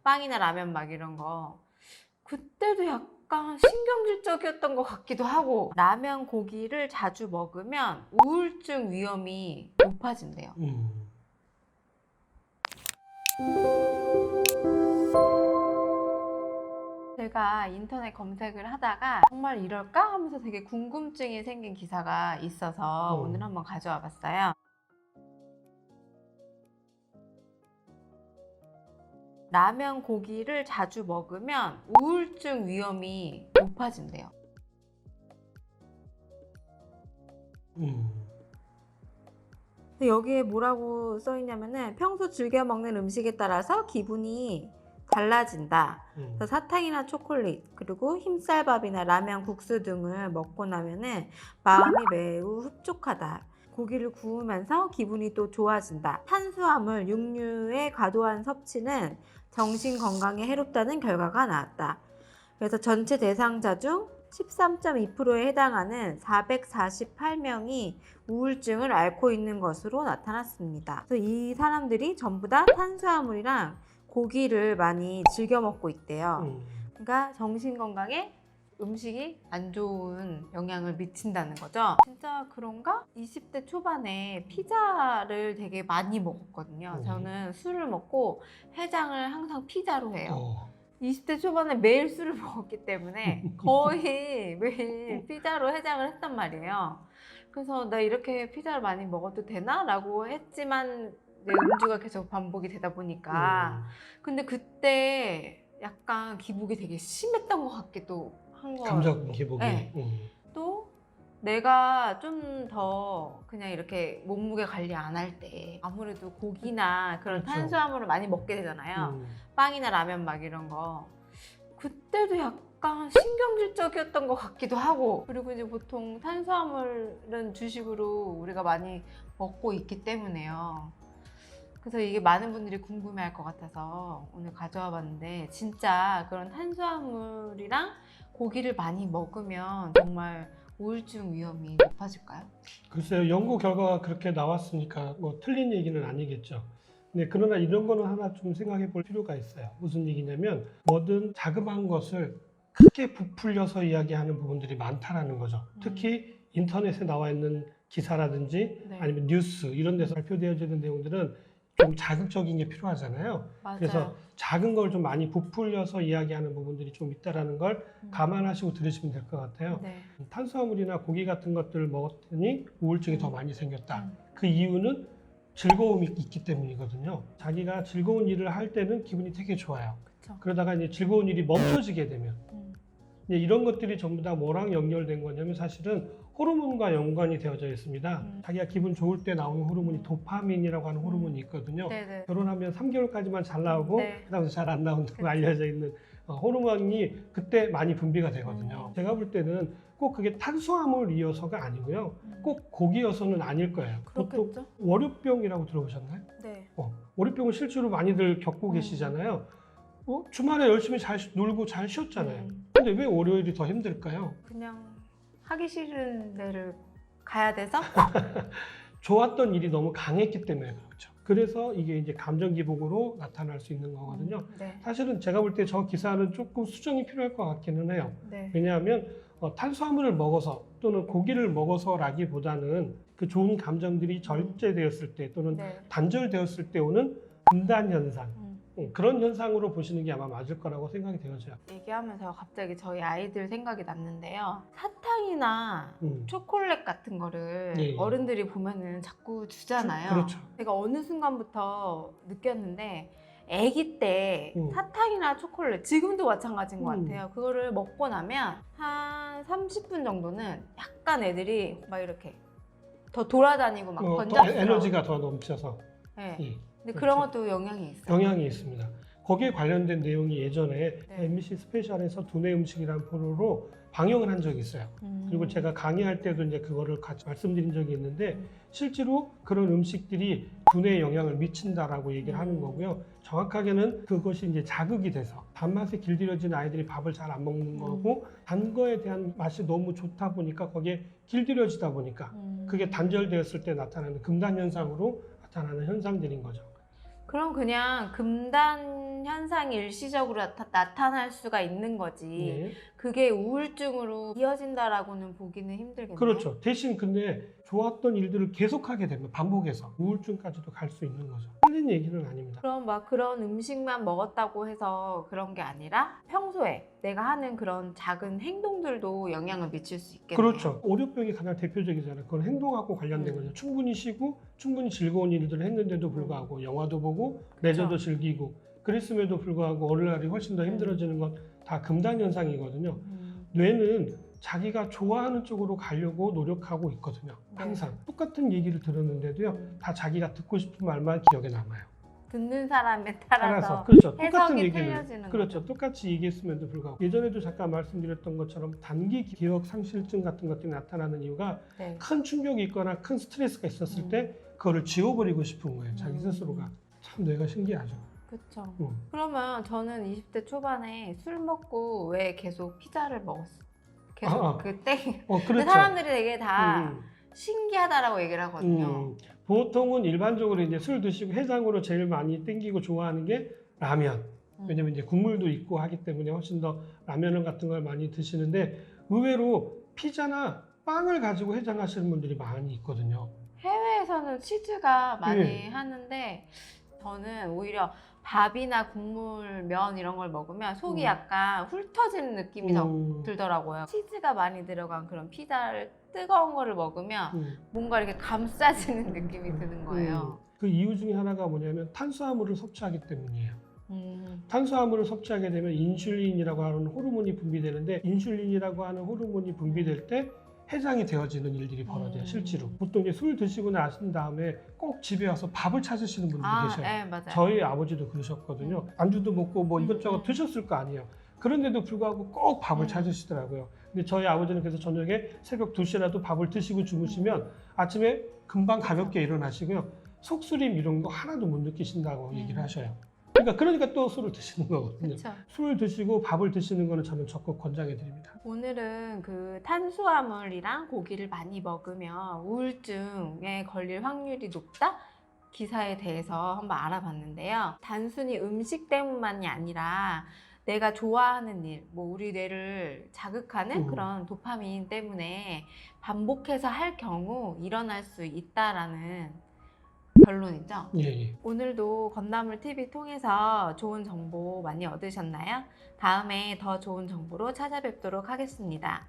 빵이나 라면 막 이런 거. 그때도 약간 신경질적이었던 것 같기도 하고, 라면 고기를 자주 먹으면 우울증 위험이 높아진대요. 제가 인터넷 검색을 하다가 정말 이럴까 하면서 되게 궁금증이 생긴 기사가 있어서 오늘 한번 가져와 봤어요. 라면 고기를 자주 먹으면 우울증 위험이 높아진대요. 여기에 뭐라고 써있냐면은 평소 즐겨 먹는 음식에 따라서 기분이 달라진다. 그래서 사탕이나 초콜릿, 그리고 흰쌀밥이나 라면, 국수 등을 먹고 나면은 마음이 매우 흡족하다. 고기를 구우면서 기분이 또 좋아진다. 탄수화물, 육류의 과도한 섭취는 정신 건강에 해롭다는 결과가 나왔다. 그래서 전체 대상자 중 13.2%에 해당하는 448명이 우울증을 앓고 있는 것으로 나타났습니다. 그래서 이 사람들이 전부 다 탄수화물이랑 고기를 많이 즐겨 먹고 있대요. 그러니까 정신 건강에 음식이 안 좋은 영향을 미친다는 거죠. 진짜 그런가? 20대 초반에 피자를 되게 많이 먹었거든요. 저는 술을 먹고 해장을 항상 피자로 해요. 20대 초반에 매일 술을 먹었기 때문에 거의 매일 피자로 해장을 했단 말이에요. 그래서 나 이렇게 피자를 많이 먹어도 되나? 라고 했지만 내 음주가 계속 반복이 되다 보니까. 근데 그때 약간 기복이 되게 심했던 것 같기도 한 거예요. 감정 기복이. 네. 또 내가 좀 더 그냥 이렇게 몸무게 관리 안 할 때 아무래도 고기나 그런 그렇죠. 탄수화물을 많이 먹게 되잖아요. 빵이나 라면 막 이런 거. 그때도 약간 신경질적이었던 것 같기도 하고, 그리고 이제 보통 탄수화물은 주식으로 우리가 많이 먹고 있기 때문에요. 그래서 이게 많은 분들이 궁금해할 것 같아서 오늘 가져와 봤는데, 진짜 그런 탄수화물이랑 고기를 많이 먹으면 정말 우울증 위험이 높아질까요? 글쎄요, 연구 결과가 그렇게 나왔으니까 뭐 틀린 얘기는 아니겠죠. 근데 그러나 이런 거는 하나 좀 생각해 볼 필요가 있어요. 무슨 얘기냐면 뭐든 자그마한 것을 크게 부풀려서 이야기하는 부분들이 많다라는 거죠. 특히 인터넷에 나와 있는 기사라든지 네. 아니면 뉴스 이런 데서 발표되어지는 내용들은 좀 자극적인 게 필요하잖아요. 맞아요. 그래서 작은 걸 좀 많이 부풀려서 이야기하는 부분들이 좀 있다라는 걸 감안하시고 들으시면 될 것 같아요. 네. 탄수화물이나 고기 같은 것들을 먹었더니 우울증이 더 많이 생겼다. 그 이유는 즐거움이 있기 때문이거든요. 자기가 즐거운 일을 할 때는 기분이 되게 좋아요. 그쵸. 그러다가 이제 즐거운 일이 멈춰지게 되면 이제 이런 것들이 전부 다 뭐랑 연결된 거냐면 사실은 호르몬과 연관이 되어져 있습니다. 자기가 기분 좋을 때 나오는 호르몬이 도파민이라고 하는 호르몬이 있거든요. 네네. 결혼하면 3개월까지만 잘 나오고 네. 그다음에 잘 안 나온다고 알려져 있는 호르몬이 그때 많이 분비가 되거든요. 제가 볼 때는 꼭 그게 탄수화물이어서가 아니고요. 꼭 고기여서는 아닐 거예요. 그렇겠죠? 보통 월요병이라고 들어보셨나요? 네. 월요병을 실제로 많이들 겪고 계시잖아요. 주말에 열심히 잘 놀고 잘 쉬었잖아요. 근데 왜 월요일이 더 힘들까요? 그냥 하기 싫은 데를 가야 돼서? 좋았던 일이 너무 강했기 때문에 그렇죠. 그래서 이게 이제 감정 기복으로 나타날 수 있는 거거든요. 네. 사실은 제가 볼 때 저 기사는 조금 수정이 필요할 것 같기는 해요. 네. 왜냐하면 탄수화물을 먹어서 또는 고기를 먹어서라기보다는 그 좋은 감정들이 절제되었을 때 또는 네. 단절되었을 때 오는 금단 현상, 그런 현상으로 보시는 게 아마 맞을 거라고 생각이 되어져요. 얘기하면서 갑자기 저희 아이들 생각이 났는데요. 사탕이나 초콜릿 같은 거를 예. 어른들이 보면은 자꾸 주잖아요. 그렇죠. 제가 어느 순간부터 느꼈는데 아기 때 사탕이나 초콜릿, 지금도 마찬가지인 것 같아요. 그거를 먹고 나면 한 30분 정도는 약간 애들이 막 이렇게 더 돌아다니고 막 더 번잡스러워. 에너지가 더 넘쳐서. 네. 예. 근데 그렇죠. 그런 것도 영향이 있어요. 영향이 있습니다. 거기에 관련된 내용이 예전에 네. MBC 스페셜에서 두뇌 음식이라는 프로로 방영을 한 적이 있어요. 그리고 제가 강의할 때도 이제 그거를 같이 말씀드린 적이 있는데 실제로 그런 음식들이 두뇌에 영향을 미친다라고 얘기를 하는 거고요. 정확하게는 그것이 이제 자극이 돼서 단맛에 길들여진 아이들이 밥을 잘 안 먹는 거고 단 거에 대한 맛이 너무 좋다 보니까 거기에 길들여지다 보니까 그게 단절되었을 때 나타나는 금단 현상으로 나타나는 현상들인 거죠. 그럼 그냥 금단 그런 현상이 일시적으로 나타날 수가 있는 거지. 네. 그게 우울증으로 이어진다라고는 보기는 힘들겠네요. 그렇죠. 대신 근데 좋았던 일들을 계속하게 되면 반복해서 우울증까지도 갈 수 있는 거죠. 틀린 얘기는 아닙니다. 그럼 막 그런 음식만 먹었다고 해서 그런 게 아니라 평소에 내가 하는 그런 작은 행동들도 영향을 미칠 수 있겠네요. 그렇죠. 월요병이 가장 대표적이잖아요. 그건 행동하고 관련된 거죠. 충분히 쉬고 충분히 즐거운 일들을 했는데도 불구하고 영화도 보고 레저도 즐기고 그랬음에도 불구하고 어느 날이 훨씬 더 힘들어지는 건 다 금단 현상이거든요. 뇌는 자기가 좋아하는 쪽으로 가려고 노력하고 있거든요. 항상 똑같은 얘기를 들었는데도요. 다 자기가 듣고 싶은 말만 기억에 남아요. 듣는 사람에 따라서 그렇죠. 똑같은 해석이 얘기는 틀려지는 그렇죠. 거죠. 똑같이 얘기했음에도 불구하고 예전에도 잠깐 말씀드렸던 것처럼 단기 기억 상실증 같은 것들이 나타나는 이유가 네. 큰 충격이 있거나 큰 스트레스가 있었을 때 그거를 지워버리고 싶은 거예요. 자기 음. 스스로가. 참 뇌가 신기하죠. 그렇죠. 음. 그러면 저는 20대 초반에 술 먹고 왜 계속 피자를 먹었어? 계속 그 땡. 근데 그렇죠. 사람들이 되게 다 음, 신기하다라고 얘기를 하거든요. 보통은 일반적으로 이제 술 드시고 해장으로 제일 많이 땡기고 좋아하는 게 라면. 왜냐면 이제 국물도 있고 하기 때문에 훨씬 더 라면 같은 걸 많이 드시는데 의외로 피자나 빵을 가지고 해장하시는 분들이 많이 있거든요. 해외에서는 치즈가 많이 네. 하는데 저는 오히려 밥이나 국물, 면 이런 걸 먹으면 속이 음. 약간 훑어지는 느낌이 더 음, 들더라고요. 치즈가 많이 들어간 그런 피자를 뜨거운 거를 먹으면 음. 뭔가 이렇게 감싸지는 느낌이 드는 거예요. 그 이유 중에 하나가 뭐냐면 탄수화물을 섭취하기 때문이에요. 음. 탄수화물을 섭취하게 되면 인슐린이라고 하는 호르몬이 분비되는데 인슐린이라고 하는 호르몬이 분비될 때 해장이 되어지는 일들이 벌어져요. 실제로. 보통 이제 술 드시고 나신 다음에 꼭 집에 와서 밥을 찾으시는 분들이 계셔요. 네, 맞아요. 저희 아버지도 그러셨거든요. 안주도 먹고 뭐 이것저것 음. 드셨을 거 아니에요. 그런데도 불구하고 꼭 밥을 음. 찾으시더라고요. 근데 저희 아버지는 그래서 저녁에 새벽 2시라도 밥을 드시고 주무시면 아침에 금방 가볍게 일어나시고요. 속쓰림 이런 거 하나도 못 느끼신다고 얘기를 하셔요. 그러니까 또 술을 드시는 거거든요. 그쵸. 술을 드시고 밥을 드시는 거는 저는 적극 권장해 드립니다. 오늘은 그 탄수화물이랑 고기를 많이 먹으면 우울증에 걸릴 확률이 높다? 기사에 대해서 한번 알아봤는데요. 단순히 음식 때문만이 아니라 내가 좋아하는 일, 뭐 우리 뇌를 자극하는 그런 도파민 때문에 반복해서 할 경우 일어날 수 있다라는 결론이죠. 예. 오늘도 건나물 TV 통해서 좋은 정보 많이 얻으셨나요? 다음에 더 좋은 정보로 찾아뵙도록 하겠습니다.